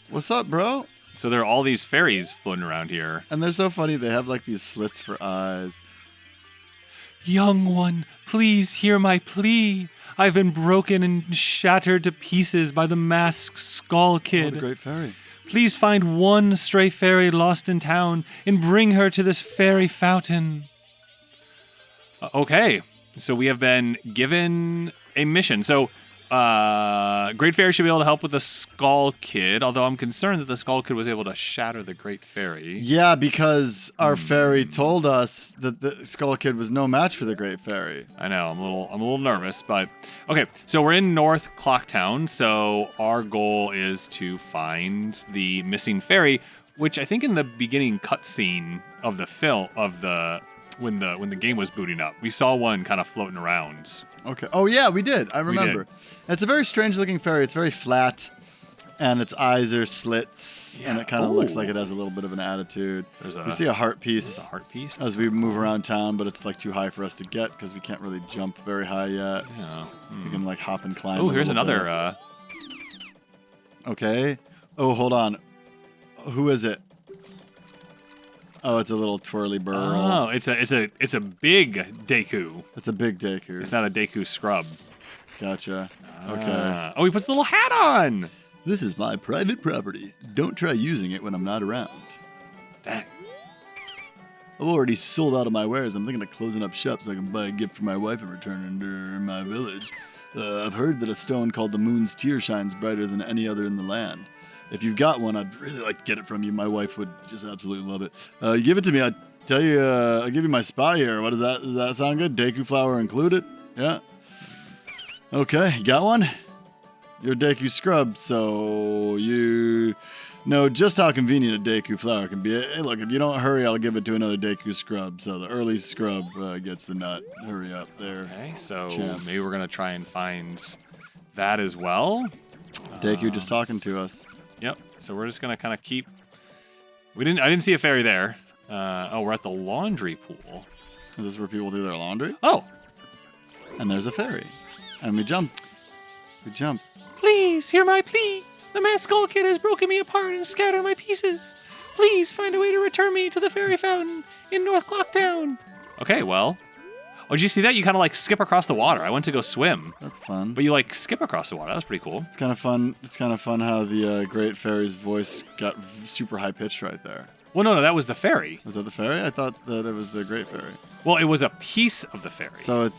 What's up, bro? So there are all these fairies floating around here. And they're so funny. They have like these slits for eyes. Young one, please hear my plea. I've been broken and shattered to pieces by the masked Skull Kid. Oh, the great fairy. Please find one stray fairy lost in town and bring her to this fairy fountain. Okay, so we have been given a mission. So, Great Fairy should be able to help with the Skull Kid, although I'm concerned that the Skull Kid was able to shatter the Great Fairy. Yeah, because our fairy told us that the Skull Kid was no match for the Great Fairy. I know, I'm a little nervous, but okay. So we're in North Clocktown. So our goal is to find the missing fairy, which I think in the beginning cutscene of the film when the game was booting up, we saw one kind of floating around. Okay. Oh yeah, we did. I remember. It's a very strange looking fairy. It's very flat, and its eyes are slits, and it kind of looks like it has a little bit of an attitude. We see a heart piece. As we move around town, but it's like too high for us to get because we can't really jump very high yet. Yeah. We can like hop and climb. Oh, here's another. Okay. Oh, hold on. Who is it? Oh, it's a little twirly burl. Oh, it's a big Deku. It's a big Deku. It's not a Deku scrub. Gotcha. Okay. Oh, he puts the little hat on. This is my private property. Don't try using it when I'm not around. Dang. I've already sold out of my wares. I'm thinking of closing up shop so I can buy a gift for my wife and return her to my village. I've heard that a stone called the Moon's Tear shines brighter than any other in the land. If you've got one, I'd really like to get it from you. My wife would just absolutely love it. You give it to me. I'll tell you, I'll give you my spy here. What is that? Does that sound good? Deku flower included? Yeah. Okay, you got one? You're a Deku scrub, so you know just how convenient a Deku flower can be. Hey, look, if you don't hurry, I'll give it to another Deku scrub. So the early scrub gets the nut. Hurry up there. Okay, so champ. maybe we're going to try and find that as well. Deku just talking to us. Yep. So we're just gonna kind of keep. I didn't see a fairy there. We're at the laundry pool. Is this where people do their laundry? Oh. And there's a fairy. And we jump. We jump. Please hear my plea. The Mad Skull Kid has broken me apart and scattered my pieces. Please find a way to return me to the fairy fountain in North Clocktown. Okay, well. Oh, did you see that? You kind of like skip across the water. I went to go swim. That's fun. But you like skip across the water. That was pretty cool. It's kind of fun. It's kind of fun how the Great Fairy's voice got super high pitched right there. Well, no, that was the fairy. Was that the fairy? I thought that it was the Great Fairy. Well, it was a piece of the fairy. So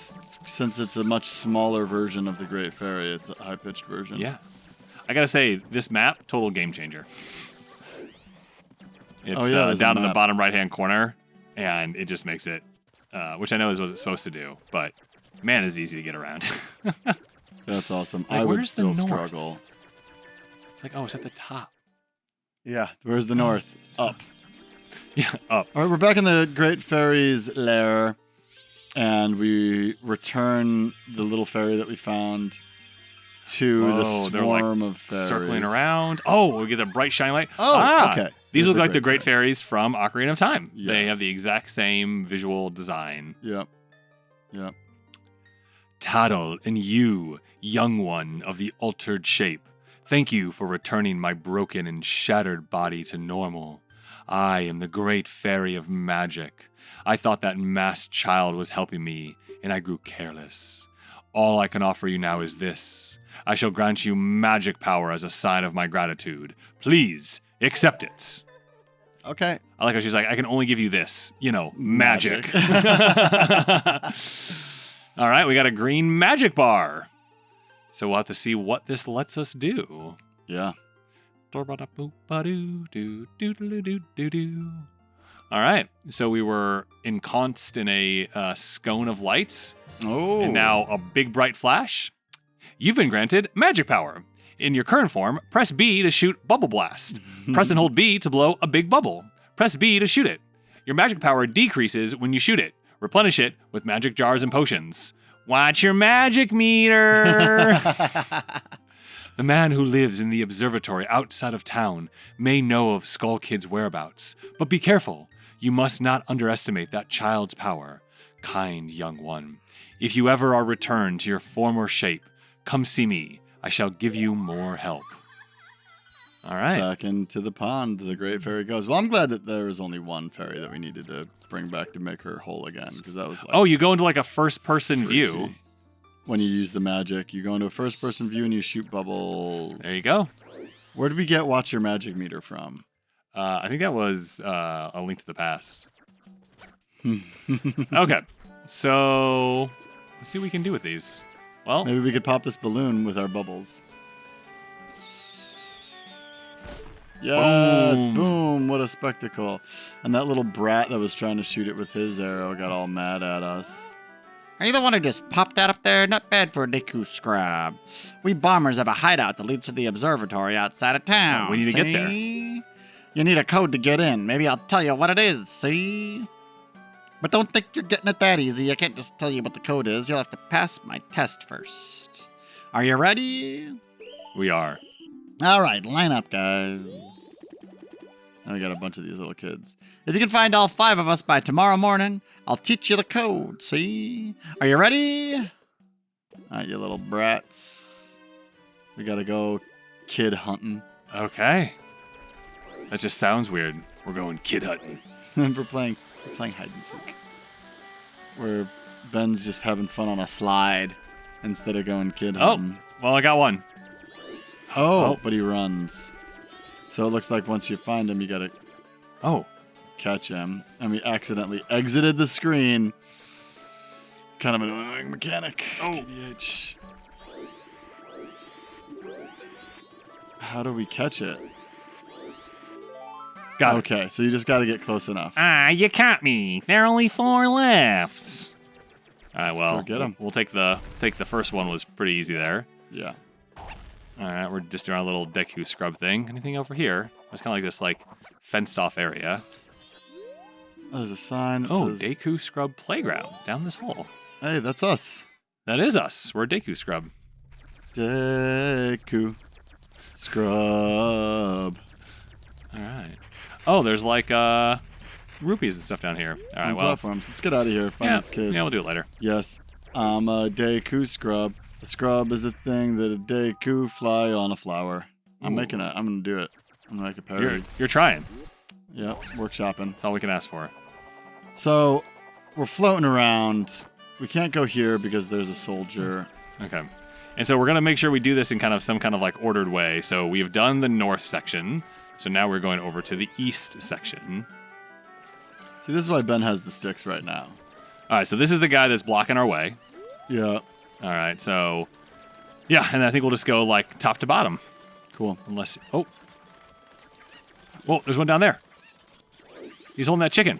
since it's a much smaller version of the Great Fairy, it's a high pitched version. Yeah. I gotta say, this map, total game changer. It's down in the bottom right-hand corner, and it just makes it, which I know is what it's supposed to do, but man, it's easy to get around. That's awesome. Like, I would where's the still north? struggle. It's like, it's at the top. Yeah, where's the north? Up. Yeah, up. All right, we're back in the Great Fairy's lair, and we return the little fairy that we found to the swarm of fairies. Circling around. Oh, we get the bright shining light. Oh, okay. These look like the Great Fairies from Ocarina of Time. Yes. They have the exact same visual design. Yep. Taddle, and you, young one of the altered shape, thank you for returning my broken and shattered body to normal. I am the Great Fairy of Magic. I thought that masked child was helping me, and I grew careless. All I can offer you now is this. I shall grant you magic power as a sign of my gratitude. Please, accept it. Okay. I like how she's like, I can only give you this. Magic. All right, we got a green magic bar. So we'll have to see what this lets us do. Yeah. All right, so we were encompassed in a scone of lights. Oh. And now a big bright flash. You've been granted magic power. In your current form, press B to shoot Bubble Blast. Press and hold B to blow a big bubble. Press B to shoot it. Your magic power decreases when you shoot it. Replenish it with magic jars and potions. Watch your magic meter! The man who lives in the observatory outside of town may know of Skull Kid's whereabouts, but be careful. You must not underestimate that child's power. Kind young one, if you ever are returned to your former shape, come see me. I shall give you more help. All right. Back into the pond, the Great Fairy goes. Well, I'm glad that there was only one fairy that we needed to bring back to make her whole again, because that was like... Oh, you go into like a first-person view. When you use the magic, you go into a first-person view and you shoot bubbles. There you go. Where did we get Watch Your Magic Meter from? I think that was A Link to the Past. Okay. So, let's see what we can do with these. Well, maybe we could pop this balloon with our bubbles. Yes, boom, what a spectacle. And that little brat that was trying to shoot it with his arrow got all mad at us. Are you the one who just popped that up there? Not bad for a Deku scrub. We bombers have a hideout that leads to the observatory outside of town. Oh, we need to get there. You need a code to get in. Maybe I'll tell you what it is, see? But don't think you're getting it that easy. I can't just tell you what the code is. You'll have to pass my test first. Are you ready? We are. All right, line up, guys. Now we got a bunch of these little kids. If you can find all 5 of us by tomorrow morning, I'll teach you the code, see? Are you ready? All right, you little brats. We gotta go kid hunting. Okay. That just sounds weird. We're going kid hunting. And we're playing hide and seek. Where Ben's just having fun on a slide instead of going kid hunting. Oh, well, I got one. Oh, but he runs. So it looks like once you find him, you gotta catch him. And we accidentally exited the screen. Kind of an annoying mechanic. TBH. How do we catch it? Got it. Okay, so you just gotta get close enough. You caught me. There are only 4 left. All right, well, get him. We'll take the first one. Was pretty easy there. Yeah. All right, we're just doing our little Deku scrub thing. Anything over here? It's kind of like this fenced off area. Oh, there's a sign that says... Deku Scrub Playground down this hole. Hey, that's us. That is us. We're Deku Scrub. Deku. Scrub. All right. Oh, there's like rupees and stuff down here. All right, well. Platforms. Let's get out of here. Find these kids. Yeah, we'll do it later. Yes. I'm a Deku scrub. A scrub is a thing that a Deku fly on a flower. I'm gonna do it. I'm gonna make a parody. You're trying. Yep, workshopping. That's all we can ask for. So, we're floating around. We can't go here because there's a soldier. Okay. And so we're gonna make sure we do this in some kind of like ordered way. So we've done the north section. So now we're going over to the east section. See, this is why Ben has the sticks right now. All right, so this is the guy that's blocking our way. Yeah. All right, so yeah, and I think we'll just go like top to bottom. Cool. Unless there's one down there. He's holding that chicken.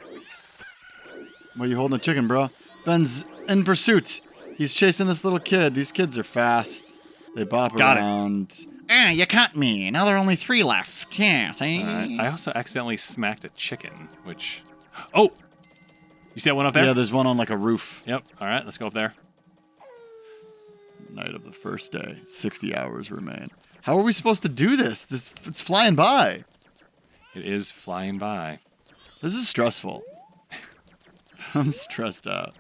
Why are you holding a chicken, bro? Ben's in pursuit. He's chasing this little kid. These kids are fast. They bop around. You caught me. Now there are only 3 left. Yeah, see? I also accidentally smacked a chicken, which... Oh! You see that one up there? Yeah, there's one on like a roof. Yep. All right, let's go up there. Night of the first day. 60 hours remain. How are we supposed to do this? It's flying by. It is flying by. This is stressful. I'm stressed out.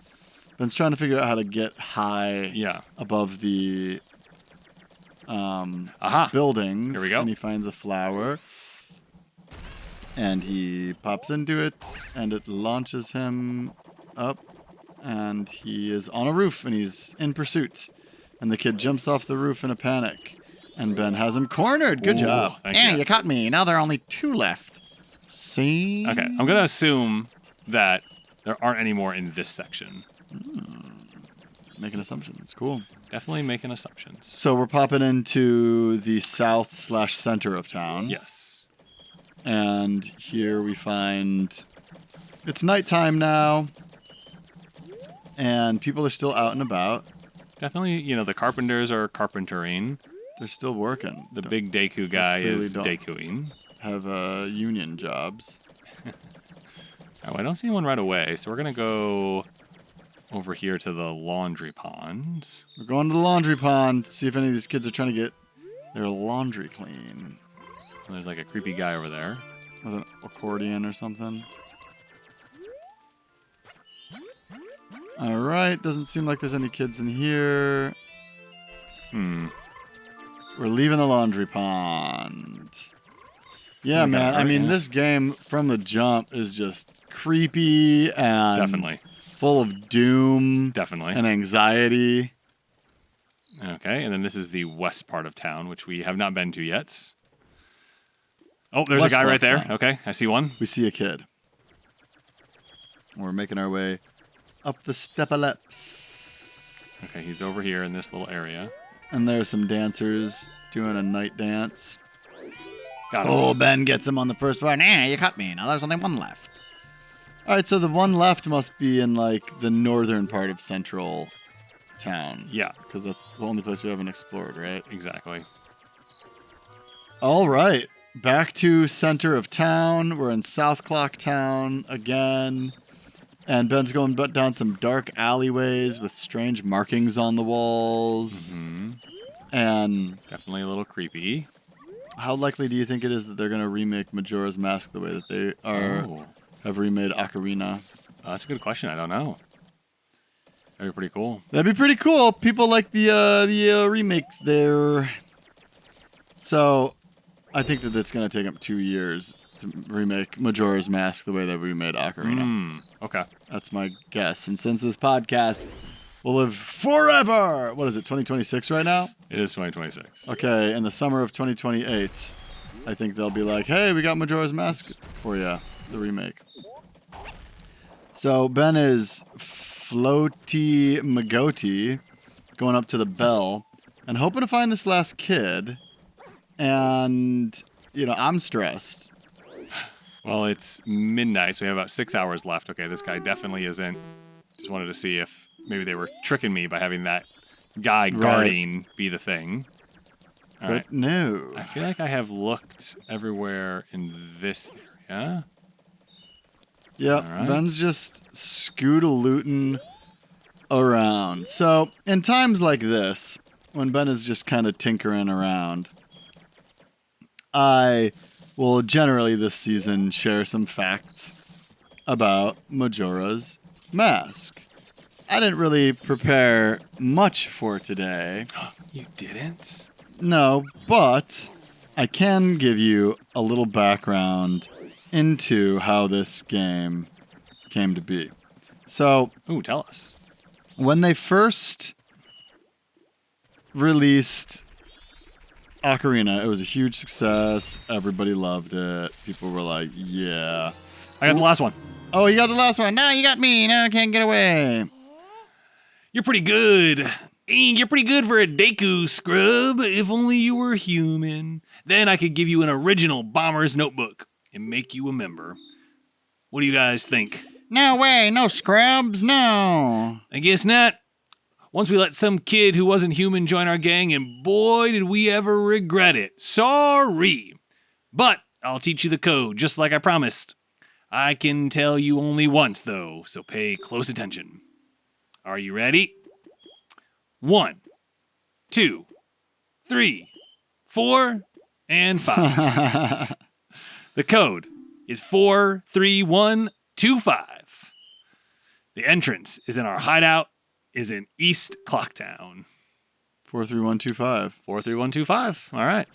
Ben's trying to figure out how to get high above the buildings. Here we go. And he finds a flower. And he pops into it, and it launches him up. And he is on a roof, and he's in pursuit. And the kid jumps off the roof in a panic. And Ben has him cornered. Good job. You caught me. Now there are only 2 left. See? Okay, I'm going to assume that there aren't any more in this section. Making assumptions. Cool. Definitely making assumptions. So we're popping into the south/center of town. Yes. And here we find it's nighttime now. And people are still out and about. Definitely, the carpenters are carpentering. They're still working. The big Deku guy is Dekuing. Have union jobs. Oh, I don't see one right away, so we're going to go over here to the laundry pond. We're going to the laundry pond to see if any of these kids are trying to get their laundry clean. There's like a creepy guy over there. With an accordion or something. Alright, doesn't seem like there's any kids in here. We're leaving the laundry pond. Yeah, man. I mean, this game from the jump is just creepy and definitely full of doom, and anxiety. Okay, and then this is the west part of town, which we have not been to yet. Oh, there's a guy right there. Okay, I see one. We see a kid. We're making our way up the steps. Okay, he's over here in this little area. And there's some dancers doing a night dance. Got him. Oh, Ben gets him on the first one. You caught me. Now there's only 1 left. All right, so the one left must be in like the northern part of central town. Yeah. Because that's the only place we haven't explored, right? Exactly. All right. Back to center of town. We're in South Clock Town again. And Ben's going down some dark alleyways with strange markings on the walls. Mm-hmm. And definitely a little creepy. How likely do you think it is that they're going to remake Majora's Mask the way that they have remade Ocarina? That's a good question. I don't know. That'd be pretty cool. That'd be pretty cool. People like the remakes there. So I think that it's going to take them 2 years to remake Majora's Mask the way that we made Ocarina. Okay. That's my guess. And since this podcast will live forever, what is it, 2026 right now? It is 2026. Okay, in the summer of 2028, I think they'll be like, hey, we got Majora's Mask for you, the remake. So Ben is floaty Magoti, going up to the bell, and hoping to find this last kid. And, I'm stressed. Well, it's midnight, so we have about 6 hours left. Okay, this guy definitely isn't. Just wanted to see if maybe they were tricking me by having that guy guarding be the thing. All right. No. I feel like I have looked everywhere in this area. Yep, right. Ben's just scootalooting around. So, in times like this, when Ben is just kind of tinkering around, I will generally this season share some facts about Majora's Mask. I didn't really prepare much for today. You didn't? No, but I can give you a little background into how this game came to be. So, tell us. When they first released Ocarina, it was a huge success. Everybody loved it. People were like, yeah. I got the last one. Oh, you got the last one. No, you got me. No, I can't get away. You're pretty good. You're pretty good for a Deku, scrub. If only you were human. Then I could give you an original Bomber's Notebook and make you a member. What do you guys think? No way, no scrubs, no. I guess not. Once we let some kid who wasn't human join our gang, and boy, did we ever regret it. Sorry. But I'll teach you the code, just like I promised. I can tell you only once, though, so pay close attention. Are you ready? 1, 2, 3, 4, and 5. The code is 43125. The entrance is in our hideout, is in East Clocktown. 43125. 43125. All right.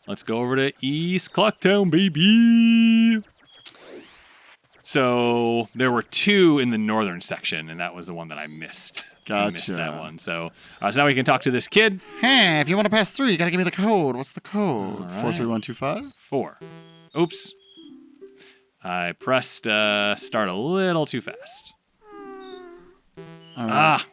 Let's go over to East Clocktown, baby. So there were 2 in the northern section, and that was the one that I missed. Gotcha. I missed that one. So now we can talk to this kid. Hey, if you want to pass through, you got to give me the code. What's the code? 43125? 4. Oops. I pressed start a little too fast. All right.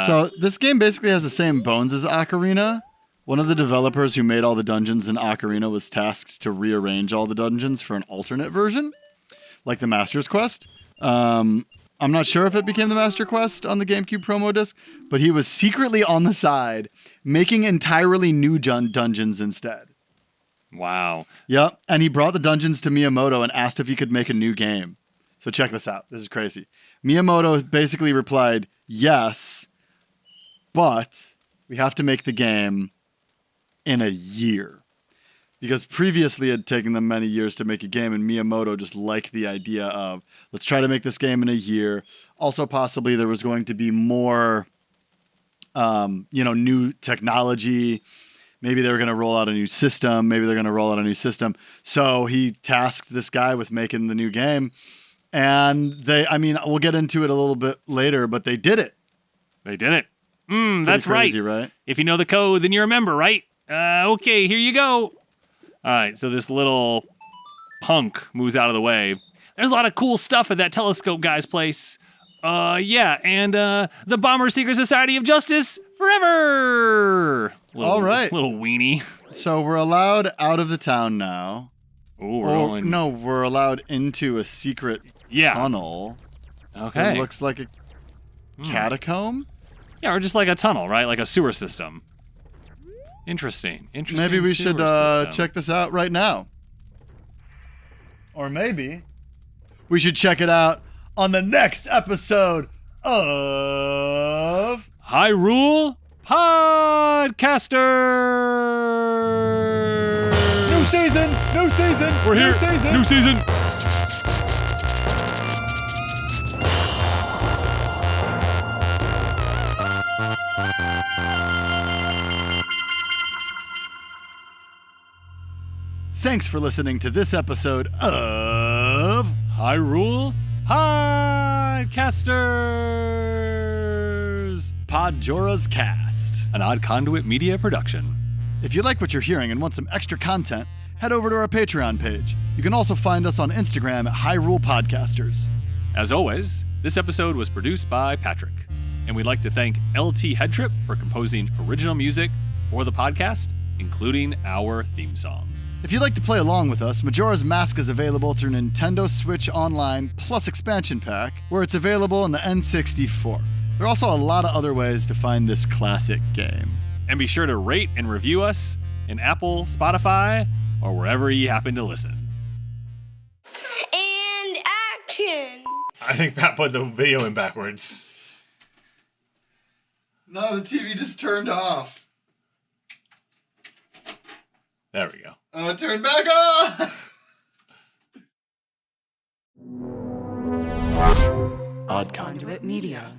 So this game basically has the same bones as Ocarina. One of the developers who made all the dungeons in Ocarina was tasked to rearrange all the dungeons for an alternate version, like the Master's Quest. I'm not sure if it became the Master Quest on the GameCube promo disc, but he was secretly on the side making entirely new dungeons instead. Wow. Yep, and he brought the dungeons to Miyamoto and asked if he could make a new game. So check this out. This is crazy. Miyamoto basically replied, yes, but we have to make the game in a year. Because previously it had taken them many years to make a game, and Miyamoto just liked the idea of, let's try to make this game in a year. Also, possibly there was going to be more, new technology. Maybe they were going to roll out a new system. So he tasked this guy with making the new game. And we'll get into it a little bit later, but they did it. They did it. That's crazy, right? If you know the code, then you're a member, right? Okay, here you go. All right, so this little punk moves out of the way. There's a lot of cool stuff at that telescope guy's place. And the Bomber Secret Society of Justice forever. All right. Little weenie. So we're allowed out of the town now. Oh, no, we're allowed into a secret tunnel. Okay. It looks like a catacomb. Yeah, or just like a tunnel, right? Like a sewer system. Interesting. Maybe we should check this out right now. Or maybe we should check it out on the next episode of Hyrule Podcasters. New season. We're here. New season. Thanks for listening to this episode of Hyrule Podcasters. Podjora's Cast, an Odd Conduit Media production. If you like what you're hearing and want some extra content, head over to our Patreon page. You can also find us on Instagram at Hyrule Podcasters. As always, this episode was produced by Patrick, and we'd like to thank LT Headtrip for composing original music for the podcast, including our theme song. If you'd like to play along with us, Majora's Mask is available through Nintendo Switch Online Plus Expansion Pack, where it's available in the N64. There are also a lot of other ways to find this classic game. And be sure to rate and review us in Apple, Spotify, or wherever you happen to listen. And action! I think Pat put the video in backwards. No, the TV just turned off. There we go. Oh, it turned back on! Odd Conduit Media.